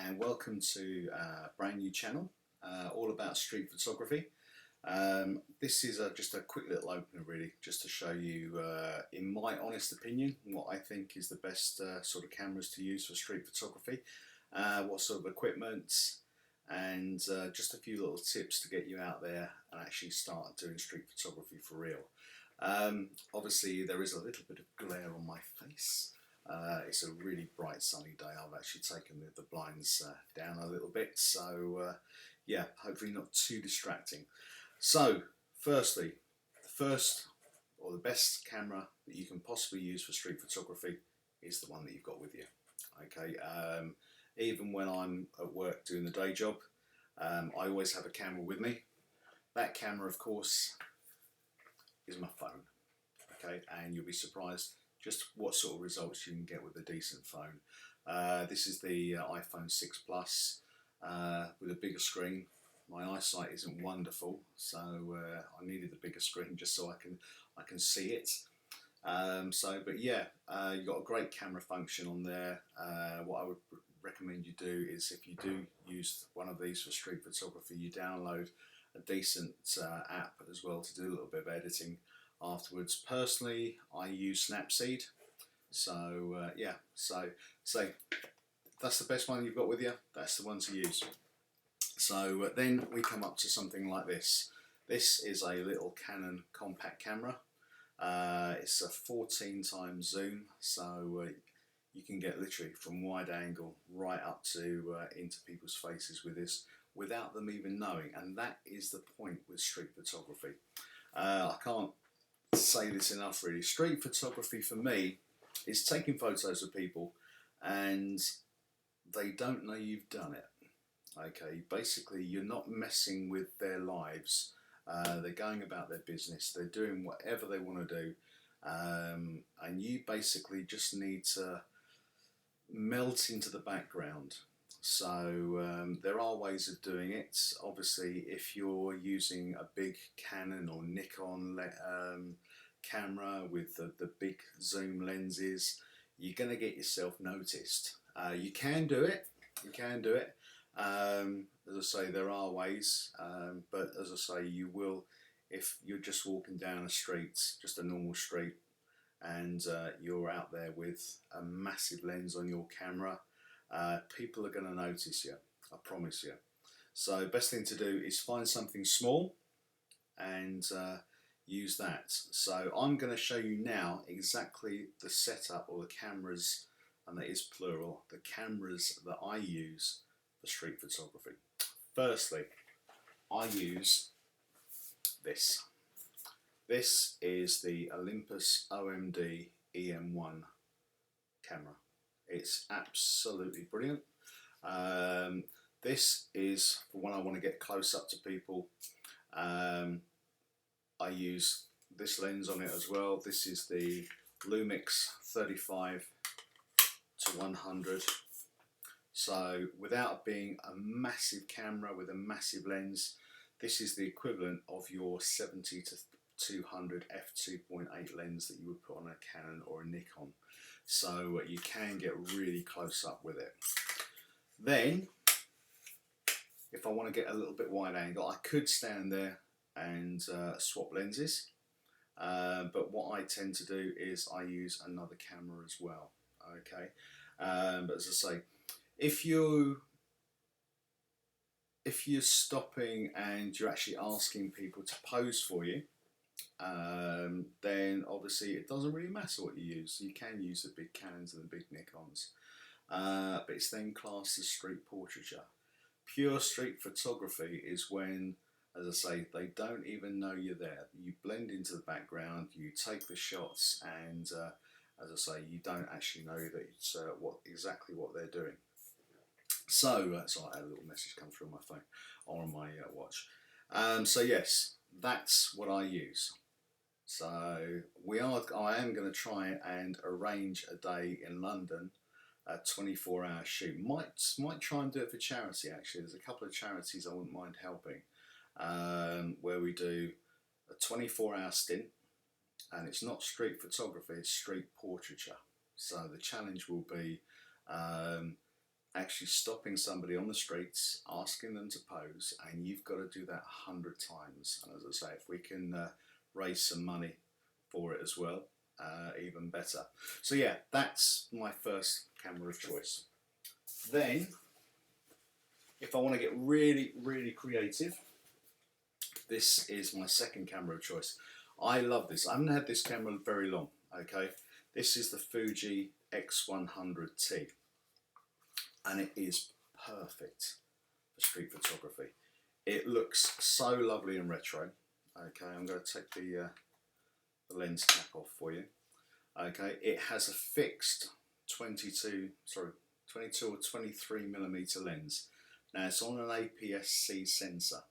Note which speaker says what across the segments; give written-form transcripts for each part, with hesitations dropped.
Speaker 1: and welcome to a brand new channel all about street photography. This is just a quick little opener really, just to show you in my honest opinion what I think is the best sort of cameras to use for street photography, what sort of equipment, and just a few little tips to get you out there and actually start doing street photography for real. Obviously there is a little bit of glare on my face. It's a really bright sunny day. I've actually taken the blinds down a little bit, so yeah, hopefully not too distracting. So firstly, the best camera that you can possibly use for street photography is the one that you've got with you. Okay, even when I'm at work doing the day job, I always have a camera with me. That camera, of course, is my phone. Okay, and you'll be surprised just what sort of results you can get with a decent phone. This is the iPhone 6 Plus with a bigger screen. My eyesight isn't wonderful, so I needed the bigger screen just so I can see it. But yeah, you've got a great camera function on there. What I would recommend you do is, if you do use one of these for street photography, you download a decent app as well to do a little bit of editing afterwards. Personally, I use Snapseed, so yeah, so that's the best one you've got with you. That's the one to use. So then we come up to something like this. This is a little Canon compact camera. It's a 14 times zoom, so you can get literally from wide angle right up to into people's faces with this without them even knowing, and that is the point with street photography. I can't say this enough really. Street photography for me is taking photos of people and they don't know you've done it. Okay, basically you're not messing with their lives. They're going about their business, they're doing whatever they want to do, and you basically just need to melt into the background. So there are ways of doing it. Obviously, if you're using a big Canon or Nikon camera with the big zoom lenses, you're going to get yourself noticed. You can do it, as I say, there are ways, but as I say, you will, if you're just walking down a street, just a normal street, and you're out there with a massive lens on your camera, people are going to notice you, I promise you. So best thing to do is find something small and use that. So I'm going to show you now exactly the setup, or the cameras, and that is plural, the cameras that I use for street photography. Firstly, I use this. This is the Olympus OMD EM1 camera. It's absolutely brilliant. This is for when I want to get close up to people. I use this lens on it as well. This is the Lumix 35 to 100. So without being a massive camera with a massive lens, this is the equivalent of your 70 to 200 f2.8 lens that you would put on a Canon or a Nikon. So you can get really close up with it. Then, if I want to get a little bit wide angle, I could stand there and swap lenses. But what I tend to do is I use another camera as well. Okay, but as I say, if you're stopping and you're actually asking people to pose for you, then obviously it doesn't really matter what you use. You can use the big Canons and the big Nikons, but it's then classed as street portraiture. Pure street photography is when, as I say, they don't even know you're there. You blend into the background, you take the shots, and as I say, you don't actually know that it's exactly what they're doing. So, so I had a little message come through on my phone or on my watch. So yes, that's what I use. So I am going to try and arrange a day in London, a 24-hour shoot. Might try and do it for charity actually. There's a couple of charities I wouldn't mind helping, where we do a 24-hour stint, and it's not street photography, it's street portraiture. So the challenge will be actually stopping somebody on the streets, asking them to pose, and you've got to do that 100 times. And as I say, if we can raise some money for it as well, even better. So yeah, that's my first camera of choice. Then, if I want to get really, really creative, this is my second camera of choice. I love this. I haven't had this camera very long, okay? This is the Fuji X100T, and it is perfect for street photography. It looks so lovely and retro. Okay, I'm going to take the lens cap off for you. Okay, it has a fixed 22 or 23 millimeter lens. Now it's on an APS-C sensor,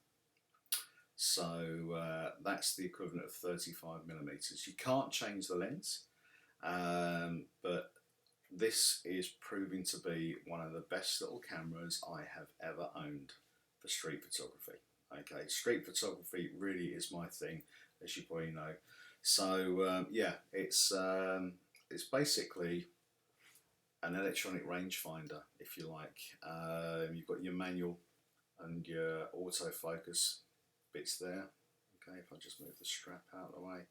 Speaker 1: so that's the equivalent of 35 millimeters. You can't change the lens, but this is proving to be one of the best little cameras I have ever owned for street photography. Okay, street photography really is my thing, as you probably know. So yeah, it's basically an electronic rangefinder, if you like. You've got your manual and your autofocus bits there. Okay, if I just move the strap out of the way.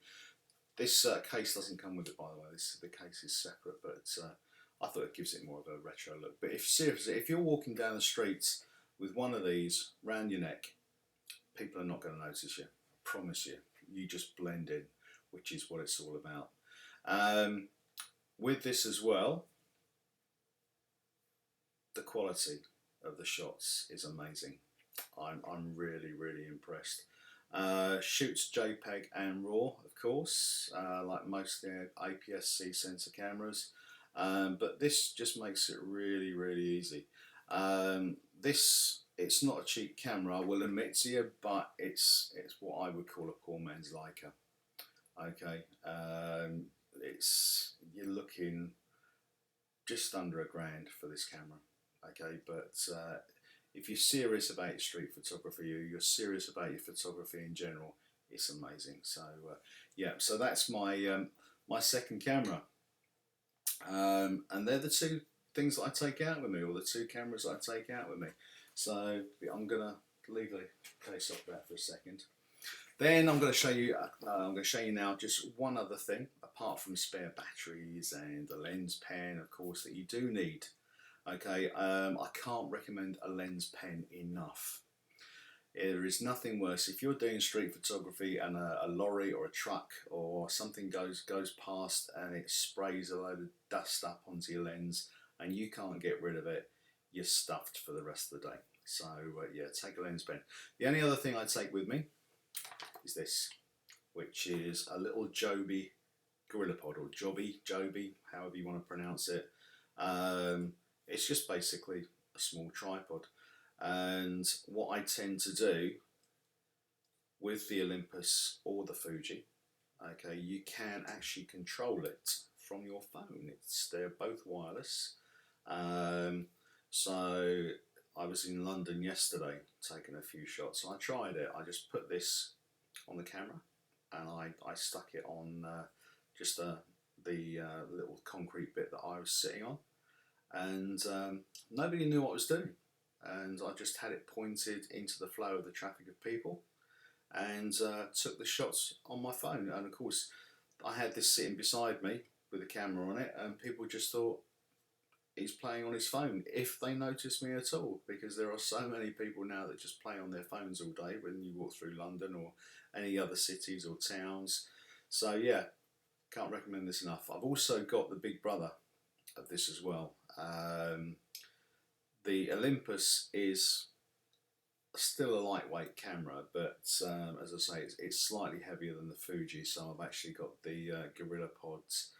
Speaker 1: This case doesn't come with it, by the way. The case is separate, but I thought it gives it more of a retro look. But seriously, if you're walking down the streets with one of these round your neck, people are not going to notice you. I promise you. You just blend in, which is what it's all about. With this as well, the quality of the shots is amazing. I'm really, really impressed. Shoots JPEG and RAW, of course, like most of the APS-C sensor cameras, but this just makes it really, really easy. It's not a cheap camera, I will admit to you, but it's what I would call a poor man's Leica. Okay, you're looking just under £1,000 for this camera. Okay, but if you're serious about your street photography, you're serious about your photography in general, it's amazing. So yeah, so that's my my second camera, and they're the two things that I take out with me, or the two cameras I take out with me. So I'm gonna leave the case off that for a second. Then I'm going to show you. Now just one other thing, apart from spare batteries and the lens pen, of course, that you do need. Okay, I can't recommend a lens pen enough. There is nothing worse if you're doing street photography and a lorry or a truck or something goes past and it sprays a load of dust up onto your lens and you can't get rid of it. You're stuffed for the rest of the day. So yeah, take a lens pen. The only other thing I take with me is this, which is a little Joby GorillaPod, or Joby, however you want to pronounce it. It's just basically a small tripod, and what I tend to do with the Olympus or the Fuji, okay, you can actually control it from your phone. They're both wireless. So I was in London yesterday taking a few shots, and I tried it. I just put this on the camera and I stuck it on just the little concrete bit that I was sitting on, and nobody knew what I was doing, and I just had it pointed into the flow of the traffic of people and took the shots on my phone. And of course I had this sitting beside me with the camera on it, and people just thought he's playing on his phone, if they notice me at all, because there are so many people now that just play on their phones all day when you walk through London or any other cities or towns. So yeah, can't recommend this enough. I've also got the big brother of this as well. The Olympus is still a lightweight camera, but as I say, it's slightly heavier than the Fuji, so I've actually got the GorillaPod's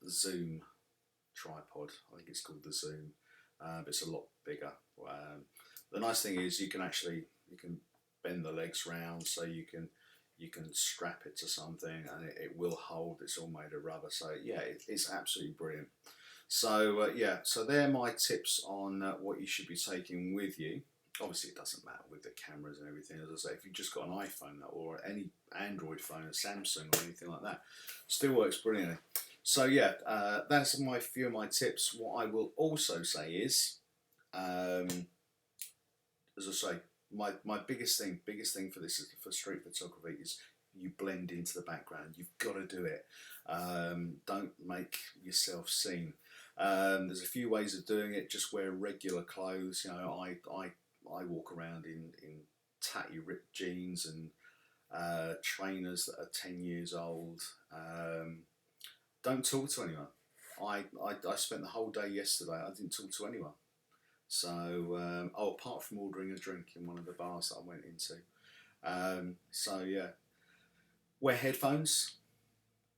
Speaker 1: Zoom tripod. I think it's called the Zoom, but it's a lot bigger. The nice thing is you can bend the legs round, so you can strap it to something and it will hold. It's all made of rubber, so yeah, it's absolutely brilliant. So yeah, so they're my tips on what you should be taking with you. Obviously it doesn't matter with the cameras and everything. As I say, if you've just got an iPhone or any Android phone, a Samsung or anything like that, still works brilliantly. So yeah, that's few of my tips. What I will also say is, As I say, my biggest thing for this is for street photography is you blend into the background. You've got to do it. Don't make yourself seen. There's a few ways of doing it. Just wear regular clothes. You know, I walk around in tatty ripped jeans and trainers that are 10 years old. Don't talk to anyone. I spent the whole day yesterday. I didn't talk to anyone. So, apart from ordering a drink in one of the bars that I went into. So yeah, wear headphones.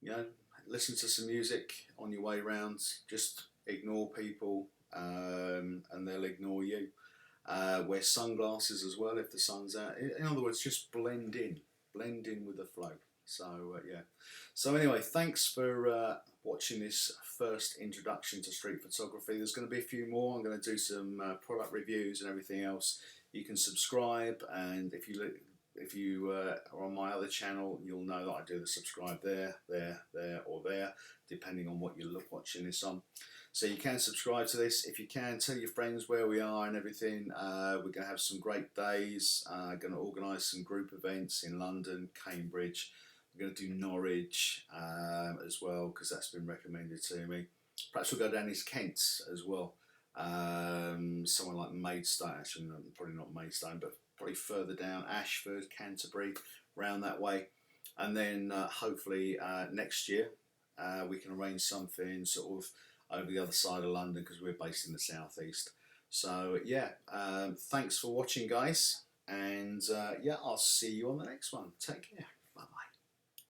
Speaker 1: You know, listen to some music on your way round. Just ignore people, and they'll ignore you. Wear sunglasses as well if the sun's out. In other words, just blend in with the flow. So yeah. So anyway, thanks for watching this first introduction to street photography. There's going to be a few more. I'm going to do some product reviews and everything else. You can subscribe, and if you are on my other channel, you'll know that I do the subscribe there, or there, depending on what you're watching this on. So you can subscribe to this. If you can, tell your friends where we are and everything. We're going to have some great days. Going to organise some group events in London, Cambridge. We're going to do Norwich as well, because that's been recommended to me. Perhaps we'll go down East Kent as well. Somewhere like Maidstone, actually probably not Maidstone, but probably further down, Ashford, Canterbury, round that way. And then hopefully next year we can arrange something sort of over the other side of London, because we're based in the southeast. So yeah, thanks for watching, guys, and yeah, I'll see you on the next one. Take care.